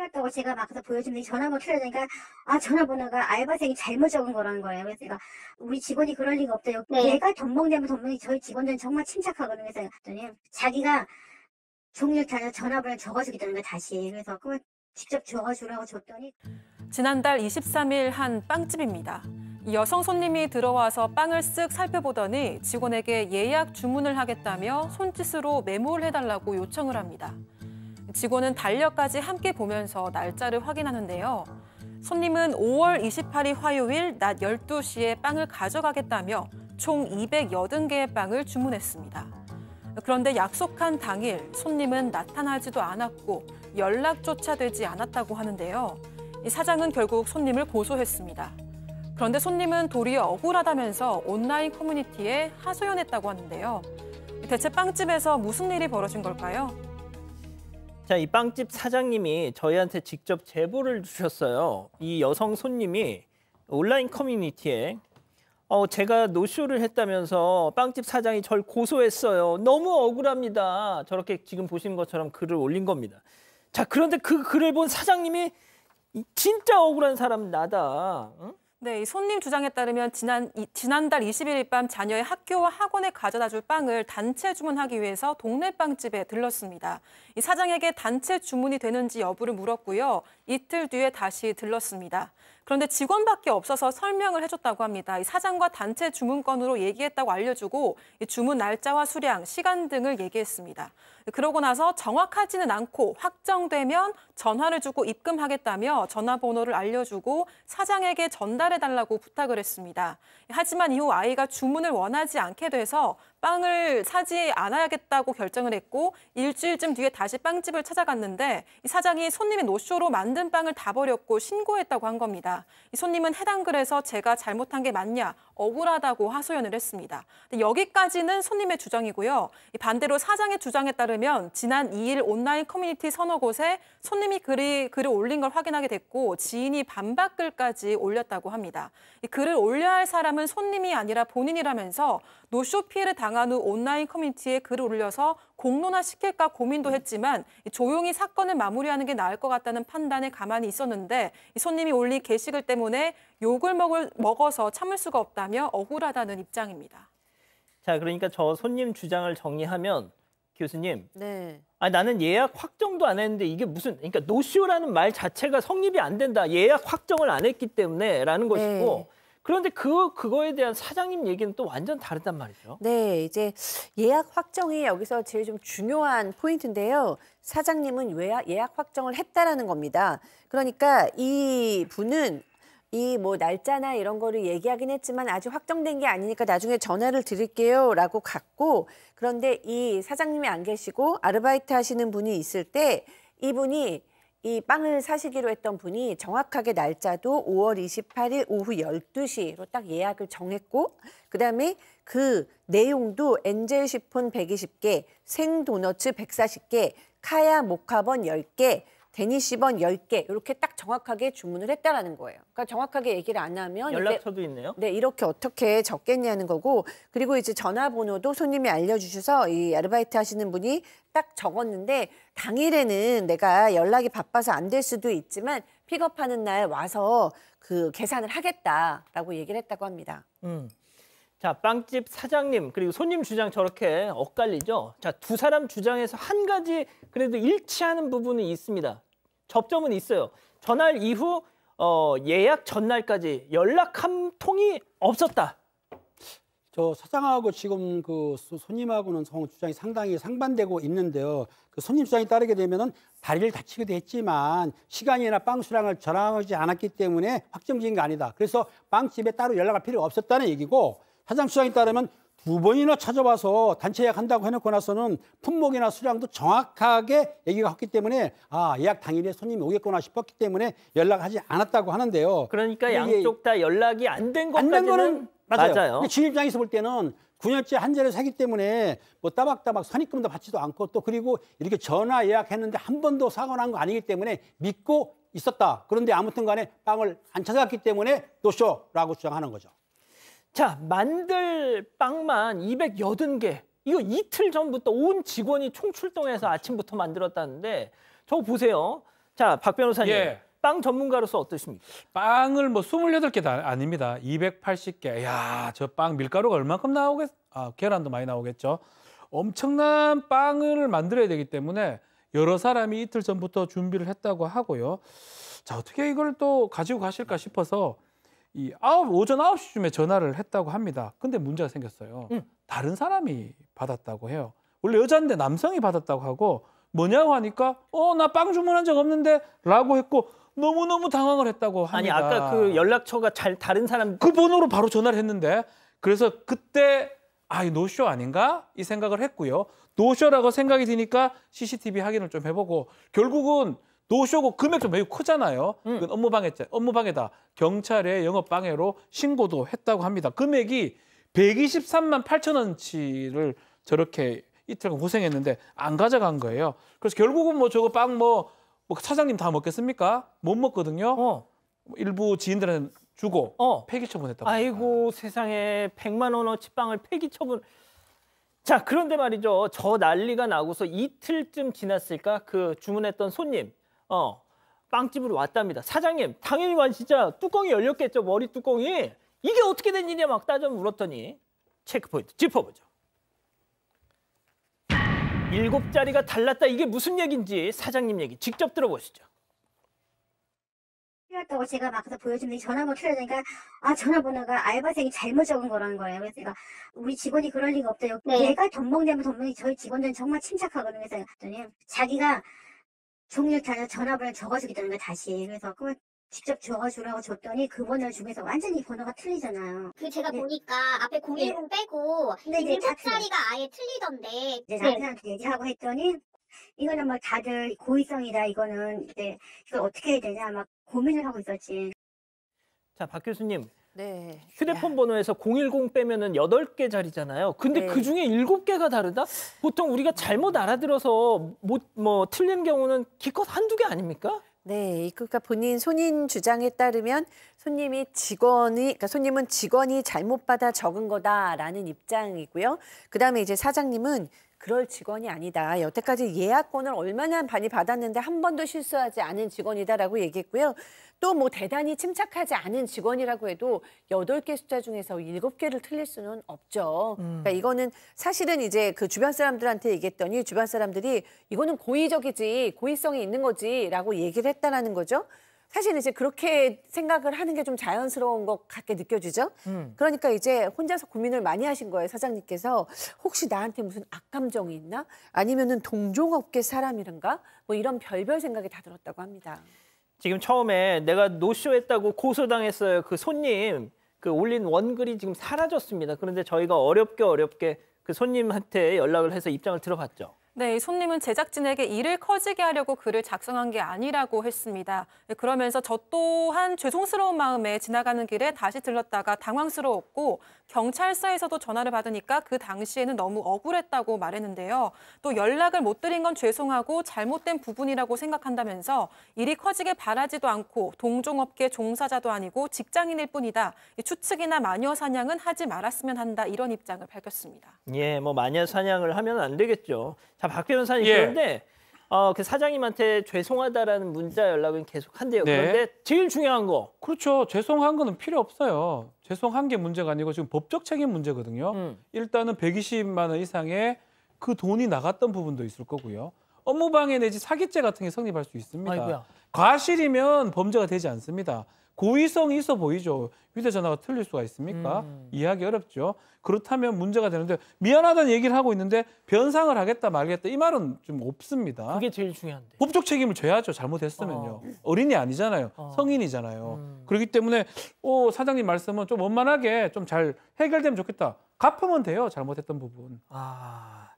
틀렸다고 제가 막 가서 보여주는데 전화번호 틀려니까 전화번호가 알바생이 잘못 적은 거라는 거예요. 그래서 제가 우리 직원이 그럴 리가 없대요. 네. 얘가 덤벙대면 덤벙이 저희 직원들은 정말 침착하거든요. 그래서 그랬더니 자기가 종이를 다 전화번호를 적어주겠다는 거예요, 다시. 그래서 그걸 직접 적어주라고 줬더니 지난달 23일 한 빵집입니다. 이 여성 손님이 들어와서 빵을 쓱 살펴보더니 직원에게 예약 주문을 하겠다며 손짓으로 메모를 해달라고 요청을 합니다. 직원은 달력까지 함께 보면서 날짜를 확인하는데요. 손님은 5월 28일 화요일 낮 12시에 빵을 가져가겠다며 총 280개의 빵을 주문했습니다. 그런데 약속한 당일 손님은 나타나지도 않았고 연락조차 되지 않았다고 하는데요. 이 사장은 결국 손님을 고소했습니다. 그런데 손님은 도리어 억울하다면서 온라인 커뮤니티에 하소연했다고 하는데요. 대체 빵집에서 무슨 일이 벌어진 걸까요? 자, 이 빵집 사장님이 저희한테 직접 제보를 주셨어요. 이 여성 손님이 온라인 커뮤니티에 제가 노쇼를 했다면서 빵집 사장이 절 고소했어요. 너무 억울합니다. 저렇게 지금 보시는 것처럼 글을 올린 겁니다. 자, 그런데 그 글을 본 사장님이 진짜 억울한 사람 나다. 응? 네, 이 손님 주장에 따르면 지난달 21일 밤 자녀의 학교와 학원에 가져다줄 빵을 단체 주문하기 위해서 동네 빵집에 들렀습니다. 이 사장에게 단체 주문이 되는지 여부를 물었고요. 이틀 뒤에 다시 들렀습니다. 그런데 직원밖에 없어서 설명을 해줬다고 합니다. 이 사장과 단체 주문건으로 얘기했다고 알려주고 이 주문 날짜와 수량, 시간 등을 얘기했습니다. 그러고 나서 정확하지는 않고 확정되면 전화를 주고 입금하겠다며 전화번호를 알려주고 사장에게 전달해달라고 부탁을 했습니다. 하지만 이후 아이가 주문을 원하지 않게 돼서 빵을 사지 않아야겠다고 결정을 했고 일주일쯤 뒤에 다시 빵집을 찾아갔는데 이 사장이 손님이 노쇼로 만든 빵을 다 버렸고 신고했다고 한 겁니다. 이 손님은 해당 글에서 제가 잘못한 게 맞냐, 억울하다고 하소연을 했습니다. 근데 여기까지는 손님의 주장이고요. 반대로 사장의 주장에 따르면 지난 2일 온라인 커뮤니티 서너 곳에 손님이 글을 올린 걸 확인하게 됐고 지인이 반박글까지 올렸다고 합니다. 이 글을 올려야 할 사람은 손님이 아니라 본인이라면서 노쇼 피해를 당한 후 온라인 커뮤니티에 글을 올려서 공론화시킬까 고민도 했지만 조용히 사건을 마무리하는 게 나을 것 같다는 판단에 가만히 있었는데 이 손님이 올린 게시글 때문에 욕을 먹어서 참을 수가 없다며 억울하다는 입장입니다. 자, 그러니까 저 손님 주장을 정리하면 교수님. 네. 나는 예약 확정도 안 했는데 이게 무슨 그러니까 노쇼라는 말 자체가 성립이 안 된다. 예약 확정을 안 했기 때문에라는 것이고 네. 그런데 그거에 대한 사장님 얘기는 또 완전 다르단 말이죠. 네, 이제 예약 확정이 여기서 제일 좀 중요한 포인트인데요. 사장님은 예약 확정을 했다라는 겁니다. 그러니까 이 분은 이 뭐 날짜나 이런 거를 얘기하긴 했지만 아직 확정된 게 아니니까 나중에 전화를 드릴게요라고 갔고 그런데 이 사장님이 안 계시고 아르바이트 하시는 분이 있을 때 이분이 이 빵을 사시기로 했던 분이 정확하게 날짜도 5월 28일 오후 12시로 딱 예약을 정했고 그다음에 그 내용도 엔젤 시폰 120개, 생도너츠 140개, 카야 모카번 10개, 데니시번 10개 이렇게 딱 정확하게 주문을 했다라는 거예요. 그러니까 정확하게 얘기를 안 하면 연락처도 있네요. 네, 이렇게 어떻게 적겠냐는 거고 그리고 이제 전화번호도 손님이 알려주셔서 이 아르바이트 하시는 분이 딱 적었는데 당일에는 내가 연락이 바빠서 안 될 수도 있지만 픽업하는 날 와서 그 계산을 하겠다라고 얘기를 했다고 합니다. 자, 빵집 사장님 그리고 손님 주장 저렇게 엇갈리죠. 자, 두 사람 주장에서 한 가지 그래도 일치하는 부분이 있습니다. 접점은 있어요. 전날 이후 예약 전날까지 연락 한 통이 없었다. 저 사장하고 지금 그 손님하고는 주장이 상당히 상반되고 있는데요. 그 손님 주장에 따르게 되면은 다리를 다치기도 했지만 시간이나 빵 수량을 전하지 않았기 때문에 확정적인 게 아니다. 그래서 빵집에 따로 연락할 필요가 없었다는 얘기고 사장 주장에 따르면 2번이나 찾아와서 단체 예약한다고 해놓고 나서는 품목이나 수량도 정확하게 얘기가 했기 때문에 예약 당일에 손님이 오겠구나 싶었기 때문에 연락하지 않았다고 하는데요. 그러니까 양쪽 다 연락이 안 된 것까지는 맞아요. 주인 입장에서 볼 때는 9년째 한 자리에서 하기 때문에 뭐 따박따박 선입금도 받지도 않고 또 그리고 이렇게 전화 예약했는데 한 번도 사고 난 거 아니기 때문에 믿고 있었다. 그런데 아무튼 간에 빵을 안 찾아갔기 때문에 노쇼라고 주장하는 거죠. 자, 만들 빵만 280개. 이거 이틀 전부터 온 직원이 총출동해서 아침부터 만들었다는데 저거 보세요. 자, 박 변호사님. 예. 빵 전문가로서 어떠십니까? 빵을 뭐 28개 아닙니다. 280개. 야, 저 빵 밀가루가 얼마큼 계란도 많이 나오겠죠. 엄청난 빵을 만들어야 되기 때문에 여러 사람이 이틀 전부터 준비를 했다고 하고요. 자, 어떻게 이걸 또 가지고 가실까 싶어서 오전 9시쯤에 전화를 했다고 합니다. 근데 문제가 생겼어요. 다른 사람이 받았다고 해요. 원래 여자인데 남성이 받았다고 하고 뭐냐고 하니까 나 빵 주문한 적 없는데 라고 했고 너무너무 당황을 했다고 합니다. 아니, 아까 그 연락처가 다른 사람 그 번호로 바로 전화를 했는데 그래서 그때 이 노쇼 아닌가? 이 생각을 했고요. 노쇼라고 생각이 드니까 CCTV 확인을 좀 해보고 결국은 노쇼고 금액도 매우 크잖아요. 그건 업무방해다. 경찰에 영업방해로 신고도 했다고 합니다. 금액이 123만 8천 원치를 저렇게 이틀간 고생했는데 안 가져간 거예요. 그래서 결국은 뭐 저거 빵 뭐 사장님 다 먹겠습니까? 못 먹거든요. 일부 지인들은 주고 폐기 처분했다고. 아이고 세상에 100만 원어치 빵을 폐기 처분. 자, 그런데 말이죠. 저 난리가 나고서 이틀쯤 지났을까? 그 주문했던 손님 빵집으로 왔답니다. 사장님 당연히 진짜 뚜껑이 열렸겠죠. 머리 뚜껑이. 이게 어떻게 된 일이야 막 따져 물었더니 체크포인트 짚어보죠. 7자리가 달랐다. 이게 무슨 얘기인지 사장님 얘기 직접 들어보시죠. 틀렸다고 제가 막 그래서 보여주는데 전화번호 틀려니까 전화번호가 알바생이 잘못 적은 거라는 거예요. 그래서 제가 우리 직원이 그럴 리가 없대요. 얘가 돈 먹냐면 돈 먹니 저희 직원들은 정말 침착하거든요. 그래서 그랬더니 자기가 종이를 타서 전화번호를 적어주겠다는 거예요. 다시. 그래서 그걸 직접 적어주라고 줬더니 그 번호를 주면서 완전히 번호가 틀리잖아요. 제가 네. 보니까 앞에 010 빼고 근데 이제 다 7자리가 아예 틀리던데. 이제 남편한테 얘기하고 했더니 이거는 뭐 다들 고의성이다. 이거는 이제 이걸 어떻게 해야 되냐 막 고민을 하고 있었지. 자, 박 교수님. 네. 휴대폰 번호에서 010 빼면은 8개 자리잖아요. 근데 네. 그중에 7개가 다르다? 보통 우리가 잘못 알아들어서 틀린 경우는 기껏 한두 개 아닙니까? 네, 그러니까 본인 손님 주장에 따르면 그러니까 손님은 직원이 잘못 받아 적은 거다라는 입장이고요. 그다음에 이제 사장님은 그럴 직원이 아니다. 여태까지 예약권을 얼마나 많이 받았는데 한 번도 실수하지 않은 직원이다라고 얘기했고요. 또 뭐 대단히 침착하지 않은 직원이라고 해도 8개 숫자 중에서 7개를 틀릴 수는 없죠. 그러니까 이거는 사실은 이제 그 주변 사람들한테 얘기했더니 주변 사람들이 이거는 고의적이지, 고의성이 있는 거지라고 얘기를 했다라는 거죠. 사실 이제 그렇게 생각을 하는 게 좀 자연스러운 것 같게 느껴지죠. 그러니까 이제 혼자서 고민을 많이 하신 거예요, 사장님께서. 혹시 나한테 무슨 악감정이 있나? 아니면은 동종업계 사람이란가? 뭐 이런 별별 생각이 다 들었다고 합니다. 지금 처음에 내가 노쇼했다고 고소당했어요. 그 손님 그 올린 원글이 지금 사라졌습니다. 그런데 저희가 어렵게 그 손님한테 연락을 해서 입장을 들어봤죠. 네, 이 손님은 제작진에게 일을 커지게 하려고 글을 작성한 게 아니라고 했습니다. 그러면서 저 또한 죄송스러운 마음에 지나가는 길에 다시 들렀다가 당황스러웠고 경찰서에서도 전화를 받으니까 그 당시에는 너무 억울했다고 말했는데요. 또 연락을 못 드린 건 죄송하고 잘못된 부분이라고 생각한다면서 일이 커지게 바라지도 않고 동종업계 종사자도 아니고 직장인일 뿐이다. 추측이나 마녀 사냥은 하지 말았으면 한다. 이런 입장을 밝혔습니다. 예, 마녀 사냥을 하면 안 되겠죠. 자, 박 변호사님 예. 그런데 그 사장님한테 죄송하다라는 문자 연락은 계속 한대요. 네. 그런데 제일 중요한 거. 그렇죠. 죄송한 거는 필요 없어요. 죄송한 게 문제가 아니고 지금 법적 책임 문제거든요. 일단은 120만 원 이상의 그 돈이 나갔던 부분도 있을 거고요. 업무방해 내지 사기죄 같은 게 성립할 수 있습니다. 아이고야. 과실이면 범죄가 되지 않습니다. 고의성이 있어 보이죠. 휴대전화가 틀릴 수가 있습니까? 이해하기 어렵죠. 그렇다면 문제가 되는데 미안하다는 얘기를 하고 있는데 변상을 하겠다 말겠다 이 말은 좀 없습니다. 그게 제일 중요한데. 법적 책임을 져야죠. 잘못했으면요. 어린이 아니잖아요. 성인이잖아요. 그렇기 때문에 사장님 말씀은 좀 원만하게 좀 잘 해결되면 좋겠다. 갚으면 돼요. 잘못했던 부분. 아.